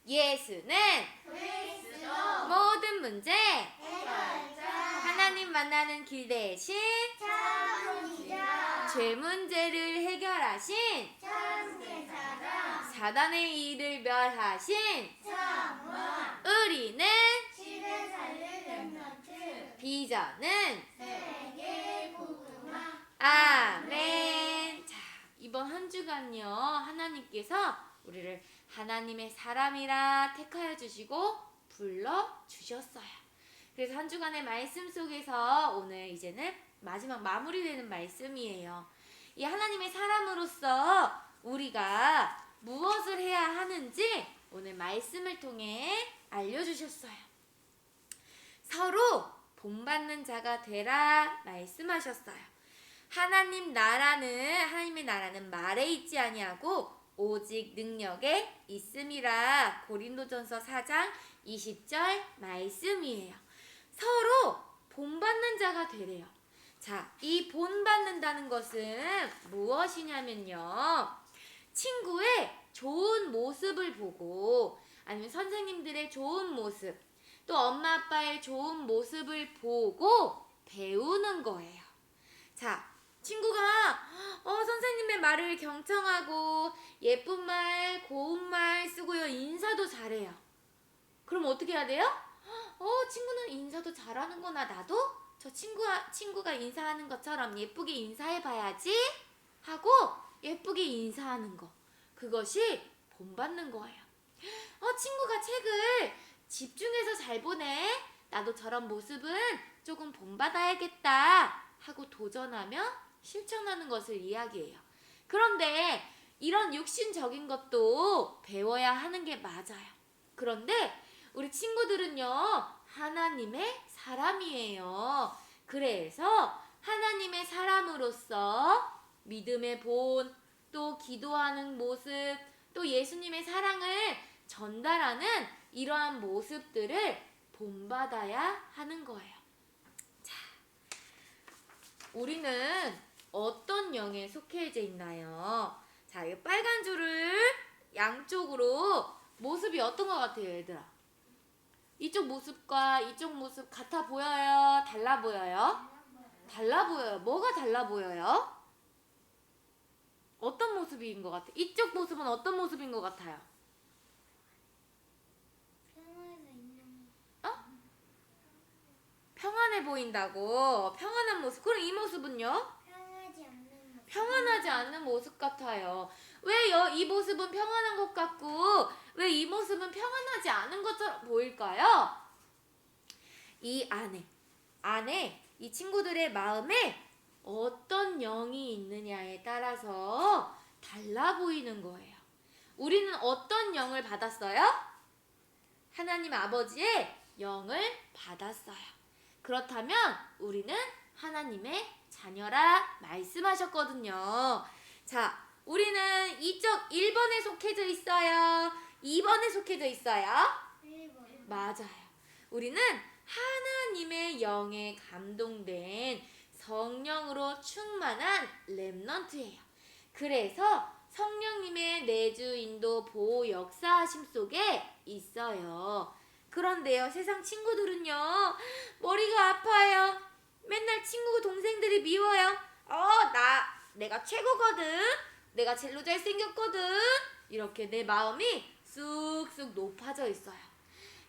예수는 그리스도 모든 문제 해결자 하나님 만나는 길 대신 참으시자 죄 문제를 해결하신 참제사랑 사단의 일을 멸하신 참와 우리는 시대 살릴 렘넌트 비전은 세계 복음화 아멘. 자, 이번 한 주간요 하나님께서 우리를 하나님의 사람이라 택하여 주시고 불러 주셨어요. 그래서 한 주간의 말씀 속에서 오늘 이제는 마지막 마무리되는 말씀이에요. 이 하나님의 사람으로서 우리가 무엇을 해야 하는지 오늘 말씀을 통해 알려주셨어요. 서로 본받는 자가 되라 말씀하셨어요. 하나님의 나라는 말에 있지 아니하고 오직 능력에 있음이라. 고린도전서 4장 20절 말씀이에요. 서로 본받는 자가 되래요. 자, 이 본받는다는 것은 무엇이냐면요, 친구의 좋은 모습을 보고 아니면 선생님들의 좋은 모습, 또 엄마 아빠의 좋은 모습을 보고 배우는 거예요. 자, 친구가 선생님의 말을 경청하고 예쁜 말, 고운 말 쓰고요, 인사도 잘해요. 그럼 어떻게 해야 돼요? 친구는 인사도 잘하는구나. 나도 저 친구가 인사하는 것처럼 예쁘게 인사해 봐야지 하고 예쁘게 인사하는 거. 그것이 본받는 거예요. 친구가 책을 집중해서 잘 보네. 나도 저런 모습은 조금 본받아야겠다 하고 도전하며 실천하는 것을 이야기해요. 그런데 이런 육신적인 것도 배워야 하는 게 맞아요. 그런데 우리 친구들은요, 하나님의 사람이에요. 그래서 하나님의 사람으로서 믿음의 본, 또 기도하는 모습, 또 예수님의 사랑을 전달하는 이러한 모습들을 본받아야 하는 거예요. 자, 우리는 어떤 영에 속해져 있나요? 자, 이 빨간 줄을 양쪽으로 모습이 어떤 것 같아요, 얘들아? 이쪽 모습과 이쪽 모습 같아 보여요? 달라 보여요? 달라 보여요. 뭐가 달라 보여요? 어떤 모습인 것 같아요? 이쪽 모습은 어떤 모습인 것 같아요? 평안해 보인다고. 평안한 모습. 그럼 이 모습은요? 평안하지 않는 모습 같아요. 왜 이 모습은 평안한 것 같고 왜 이 모습은 평안하지 않은 것처럼 보일까요? 이 안에 이 친구들의 마음에 어떤 영이 있느냐에 따라서 달라 보이는 거예요. 우리는 어떤 영을 받았어요? 하나님 아버지의 영을 받았어요. 그렇다면 우리는 하나님의 자녀라 말씀하셨거든요. 자, 우리는 이쪽 1번에 속해져 있어요? 2번에 속해져 있어요? 1번 맞아요. 우리는 하나님의 영에 감동된 성령으로 충만한 렘넌트예요. 그래서 성령님의 내주 인도 보호 역사하심 속에 있어요. 그런데요, 세상 친구들은요, 머리가 아파요. 맨날 친구 동생들이 미워요. 내가 최고거든. 내가 제일로 잘생겼거든. 이렇게 내 마음이 쑥쑥 높아져 있어요.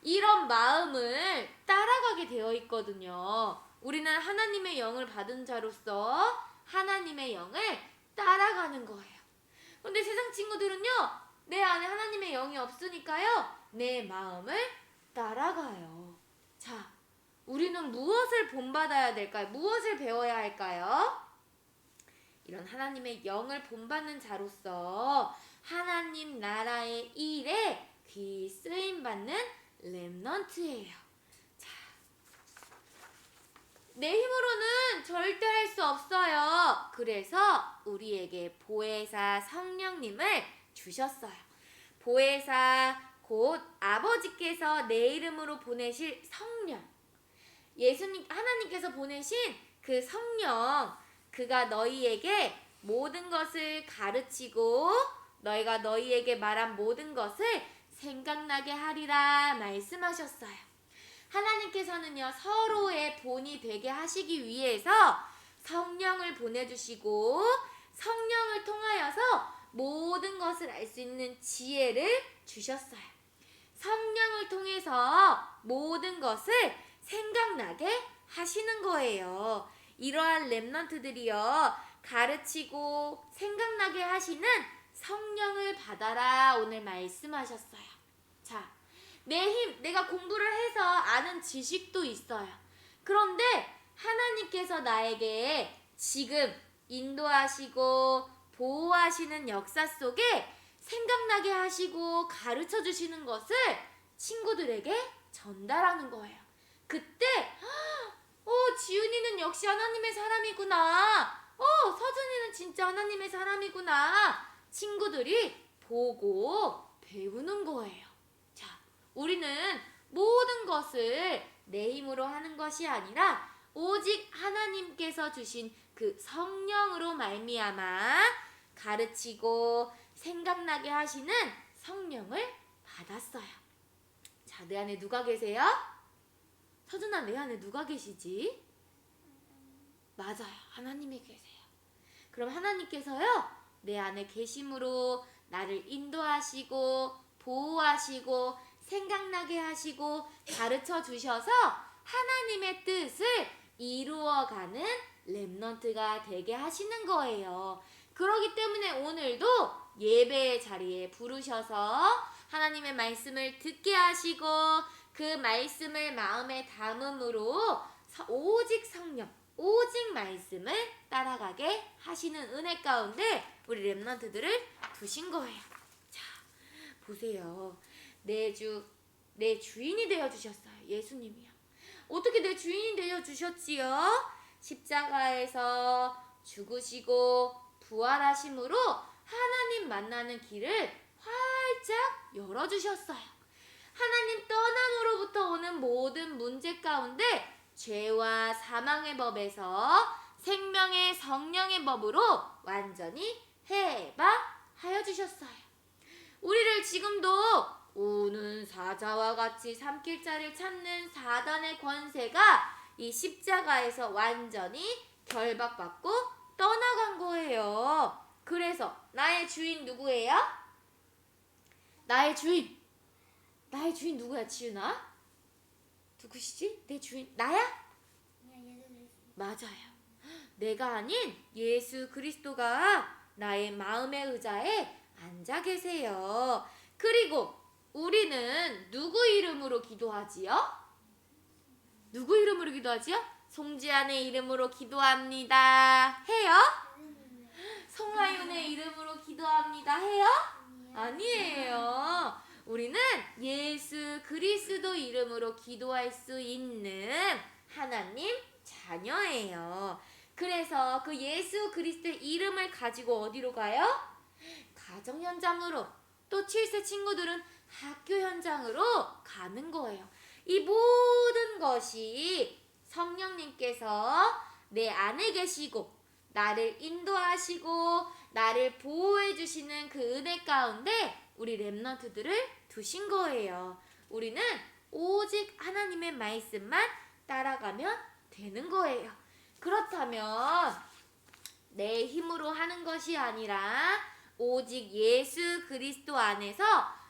이런 마음을 따라가게 되어 있거든요. 우리는 하나님의 영을 받은 자로서 하나님의 영을 따라가는 거예요. 근데 세상 친구들은요, 내 안에 하나님의 영이 없으니까요, 내 마음을 따라가요. 자, 우리는 무엇을 본받아야 될까요? 무엇을 배워야 할까요? 이런 하나님의 영을 본받는 자로서 하나님 나라의 일에 귀 쓰임받는 렘넌트예요. 자, 내 힘으로는 절대 할 수 없어요. 그래서 우리에게 보혜사 성령님을 주셨어요. 보혜사 곧 아버지께서 내 이름으로 보내실 성령, 하나님께서 보내신 그 성령, 그가 너희에게 모든 것을 가르치고 너희가 너희에게 말한 모든 것을 생각나게 하리라 말씀하셨어요. 하나님께서는요, 서로의 본이 되게 하시기 위해서 성령을 보내주시고 성령을 통하여서 모든 것을 알 수 있는 지혜를 주셨어요. 성령을 통해서 모든 것을 생각나게 하시는 거예요. 이러한 렘넌트들이요, 가르치고 생각나게 하시는 성령을 받아라 오늘 말씀하셨어요. 자, 내 힘, 내가 공부를 해서 아는 지식도 있어요. 그런데 하나님께서 나에게 지금 인도하시고 보호하시는 역사 속에 생각나게 하시고 가르쳐 주시는 것을 친구들에게 전달하는 거예요. 그때 지윤이는 역시 하나님의 사람이구나. 서준이는 진짜 하나님의 사람이구나. 친구들이 보고 배우는 거예요. 자, 우리는 모든 것을 내 힘으로 하는 것이 아니라 오직 하나님께서 주신 그 성령으로 말미암아 가르치고 생각나게 하시는 성령을 받았어요. 자, 내 안에 누가 계세요? 서준아, 내 안에 누가 계시지? 맞아요. 하나님이 계세요. 그럼 하나님께서요, 내 안에 계심으로 나를 인도하시고 보호하시고 생각나게 하시고 가르쳐 주셔서 하나님의 뜻을 이루어가는 렘넌트가 되게 하시는 거예요. 그렇기 때문에 오늘도 예배의 자리에 부르셔서 하나님의 말씀을 듣게 하시고 그 말씀을 마음에 담음으로 오직 성령, 오직 말씀을 따라가게 하시는 은혜 가운데 우리 렘넌트들을 두신 거예요. 자, 보세요. 내 주인이 되어주셨어요. 예수님이요. 어떻게 내 주인이 되어주셨지요? 십자가에서 죽으시고 부활하심으로 하나님 만나는 길을 활짝 열어주셨어요. 하나님 떠남으로부터 오는 모든 문제 가운데 죄와 사망의 법에서 생명의 성령의 법으로 완전히 해방하여 주셨어요. 우리를 지금도 우는 사자와 같이 삼킬 자를 찾는 사단의 권세가 이 십자가에서 완전히 결박받고 떠나간 거예요. 그래서 나의 주인 누구예요? 나의 주인 누구야, 지윤아? 누구시지? 내 주인 나야? 맞아요. 내가 아닌 예수 그리스도가 나의 마음의 의자에 앉아 계세요. 그리고 우리는 누구 이름으로 기도하지요? 누구 이름으로 기도하지요? 송지안의 이름으로 기도합니다. 해요? 송하윤의 이름으로 기도합니다. 해요? 아니에요. 우리는 예수 그리스도 이름으로 기도할 수 있는 하나님 자녀예요. 그래서 그 예수 그리스도의 이름을 가지고 어디로 가요? 가정 현장으로, 또 7세 친구들은 학교 현장으로 가는 거예요. 이 모든 것이 성령님께서 내 안에 계시고 나를 인도하시고 나를 보호해 주시는 그 은혜 가운데 우리 렘넌트들을 두신 거예요. 우리는 오직 하나님의 말씀만 따라가면 되는 거예요. 그렇다면 내 힘으로 하는 것이 아니라 오직 예수 그리스도 안에서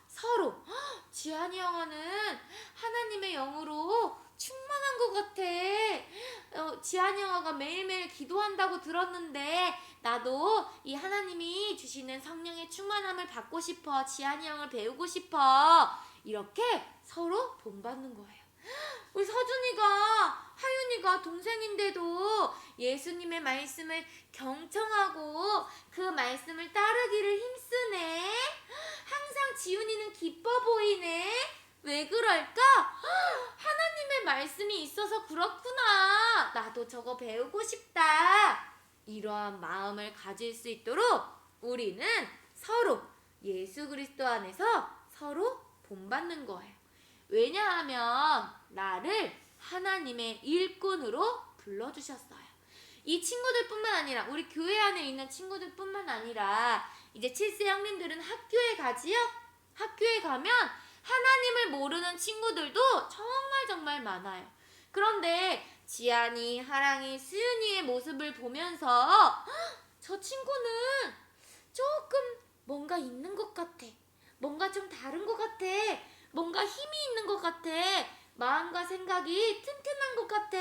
서로 지한이 형아는 하나님의 영으로 충만한 것 같아. 지한이 형아가 매일매일 기도한다고 들었는데 나도 이 하나님이 주시는 성령의 충만함을 받고 싶어. 지한이 형을 배우고 싶어. 이렇게 서로 본받는 거예요. 우리 서준이가 하윤이가 동생인데도 예수님의 말씀을 경청하고 그 말씀을 따르기를 힘쓰네. 항상 지훈이는 기뻐 보이네. 왜 그럴까? 하나님의 말씀이 있어서 그렇구나. 나도 저거 배우고 싶다. 이러한 마음을 가질 수 있도록 우리는 서로 예수 그리스도 안에서 서로 본받는 거예요. 왜냐하면 나를 하나님의 일꾼으로 불러주셨어요. 이 친구들뿐만 아니라 우리 교회 안에 있는 친구들뿐만 아니라 이제 7세 형님들은 학교에 가지요? 학교에 가면 하나님을 모르는 친구들도 정말 많아요. 그런데 지안이, 하랑이, 수윤이의 모습을 보면서 저 친구는 조금 뭔가 있는 것 같아. 뭔가 좀 다른 것 같아. 뭔가 힘이 있는 것 같아. 마음과 생각이 튼튼한 것 같아.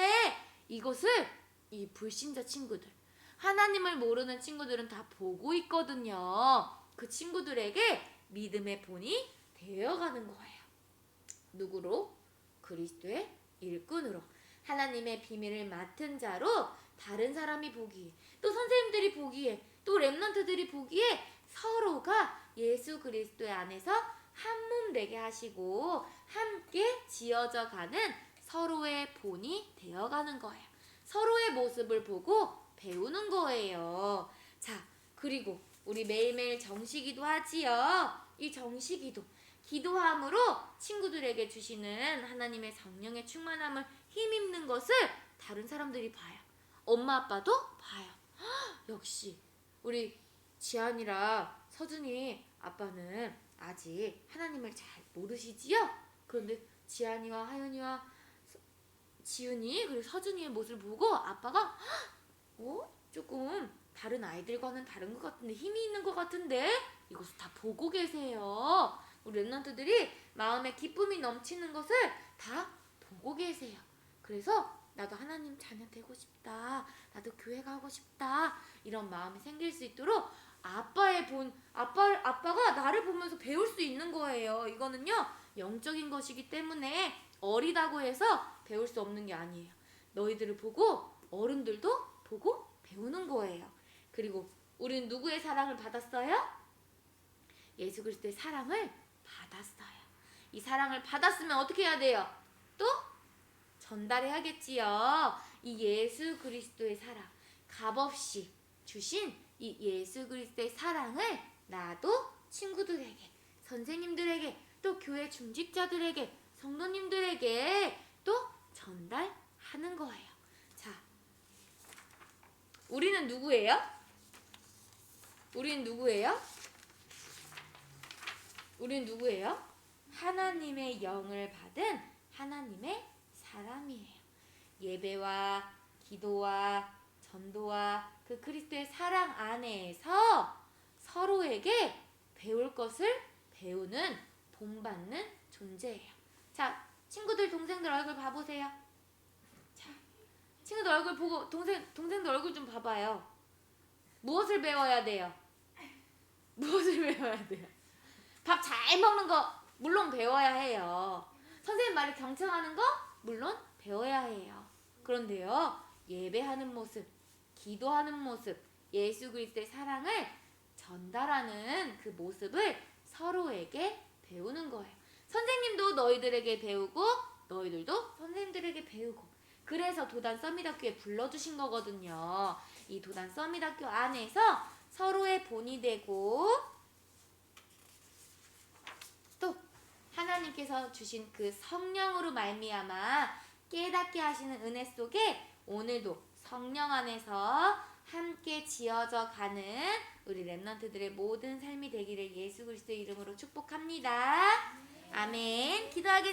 이것을 이 불신자 친구들, 하나님을 모르는 친구들은 다 보고 있거든요. 그 친구들에게 믿음의 본이 되어가는 거예요. 누구로? 그리스도의 일꾼으로. 하나님의 비밀을 맡은 자로 다른 사람이 보기에, 또 선생님들이 보기에, 또 렘넌트들이 보기에 서로가 예수 그리스도의 안에서 한 몸 되게 하시고 함께 지어져 가는 서로의 본이 되어가는 거예요. 서로의 모습을 보고 배우는 거예요. 자, 그리고 우리 매일매일 정시기도 하지요. 이 정시기도 기도함으로 친구들에게 주시는 하나님의 성령의 충만함을 힘입는 것을 다른 사람들이 봐요. 엄마 아빠도 봐요. 역시 우리 지안이랑 서준이 아빠는 아직 하나님을 잘 모르시지요? 그런데 지안이와 하윤이와 지윤이 그리고 서준이의 모습을 보고 아빠가 조금 다른 아이들과는 다른 것 같은데, 힘이 있는 것 같은데, 이것을 다 보고 계세요. 우리 랩런트들이 마음에 기쁨이 넘치는 것을 다 보고 계세요. 그래서 나도 하나님 자녀 되고 싶다, 나도 교회 가고 싶다, 이런 마음이 생길 수 있도록 아빠가 나를 보면서 배울 수 있는 거예요. 이거는요 영적인 것이기 때문에 어리다고 해서 배울 수 없는 게 아니에요. 너희들을 보고 어른들도 보고 배우는 거예요. 그리고 우리는 누구의 사랑을 받았어요? 예수 그리스도의 사랑을 받았어요. 이 사랑을 받았으면 어떻게 해야 돼요? 또 전달해야겠지요. 이 예수 그리스도의 사랑, 값없이 주신 이 예수 그리스도의 사랑을 나도 친구들에게, 선생님들에게, 또 교회 중직자들에게, 성도님들에게 또 전달하는 거예요. 자, 우리는 누구예요? 우리는 누구예요? 우리는 누구예요? 하나님의 영을 받은 하나님의 사람이에요. 예배와 기도와 전도와 그 그리스도의 사랑 안에서 서로에게 배울 것을 배우는, 본받는 존재예요. 자, 친구들, 동생들 얼굴 봐보세요. 자, 친구들 얼굴 보고 동생들 얼굴 좀 봐봐요. 무엇을 배워야 돼요? 무엇을 배워야 돼요? 밥 잘 먹는 거 물론 배워야 해요. 선생님 말을 경청하는 거 물론 배워야 해요. 그런데요, 예배하는 모습, 기도하는 모습, 예수 그리스도의 사랑을 전달하는 그 모습을 서로에게 배우는 거예요. 선생님도 너희들에게 배우고 너희들도 선생님들에게 배우고, 그래서 도단 서밋학교에 불러주신 거거든요. 이 도단 서밋학교 안에서 서로의 본이 되고 또 하나님께서 주신 그 성령으로 말미암아 깨닫게 하시는 은혜 속에 오늘도 성령 안에서 함께 지어져 가는 우리 랩런트들의 모든 삶이 되기를 예수 그리스도의 이름으로 축복합니다. 아멘. 기도하겠습니다.